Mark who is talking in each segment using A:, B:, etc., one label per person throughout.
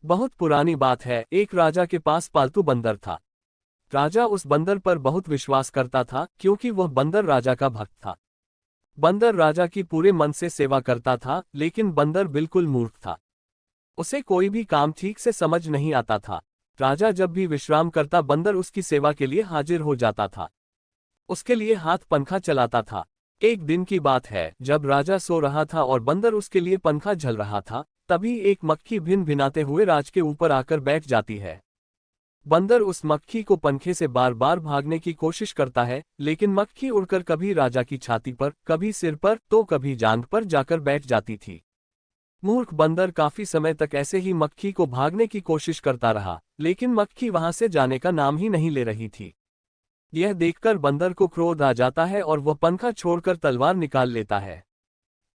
A: बहुत पुरानी बात है, एक राजा के पास पालतू बंदर था। राजा उस बंदर पर बहुत विश्वास करता था क्योंकि वह बंदर राजा का भक्त था। बंदर राजा की पूरे मन से सेवा करता था, लेकिन बंदर बिल्कुल मूर्ख था। उसे कोई भी काम ठीक से समझ नहीं आता था। राजा जब भी विश्राम करता, बंदर उसकी सेवा के लिए हाजिर हो जाता था। उसके लिए हाथ पंखा चलाता था। एक दिन की बात है, जब राजा सो रहा था और बंदर उसके लिए पंखा झल रहा था, तभी एक मक्खी भिन भिनाते हुए राज के ऊपर आकर बैठ जाती है। बंदर उस मक्खी को पंखे से बार बार भागने की कोशिश करता है, लेकिन मक्खी उड़कर कभी राजा की छाती पर, कभी सिर पर, तो कभी जांघ पर जाकर बैठ जाती थी। मूर्ख बंदर काफी समय तक ऐसे ही मक्खी को भागने की कोशिश करता रहा, लेकिन मक्खी वहां से जाने का नाम ही नहीं ले रही थी। यह देखकर बंदर को क्रोध आ जाता है और वह पंखा छोड़कर तलवार निकाल लेता है।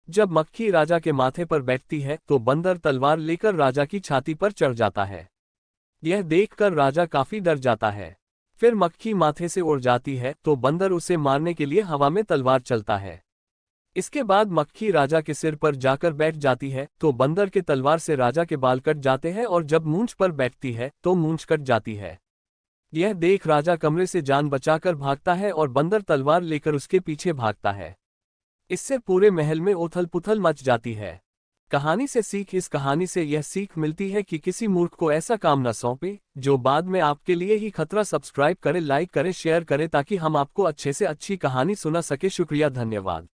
A: जब मक्खी राजा के माथे पर बैठती है तो बंदर तलवार लेकर राजा की छाती पर चढ़ जाता है। यह देखकर राजा काफी डर जाता है। फिर मक्खी माथे से उड़ जाती है तो बंदर उसे मारने के लिए हवा में तलवार चलता है। इसके बाद मक्खी राजा के सिर पर जाकर बैठ जाती है तो बंदर के तलवार से राजा के बाल कट जाते हैं, और जब मूंछ पर बैठती है तो मूंछ कट जाती है। यह देख राजा कमरे से जान बचाकर भागता है और बंदर तलवार लेकर उसके पीछे भागता है। इससे पूरे महल में उथल पुथल मच जाती है। कहानी से सीख। इस कहानी से यह सीख मिलती है कि किसी मूर्ख को ऐसा काम न सौंपे जो बाद में आपके लिए ही खतरा। सब्सक्राइब करें, लाइक करें, शेयर करें ताकि हम आपको अच्छे से अच्छी कहानी सुना सके। शुक्रिया, धन्यवाद।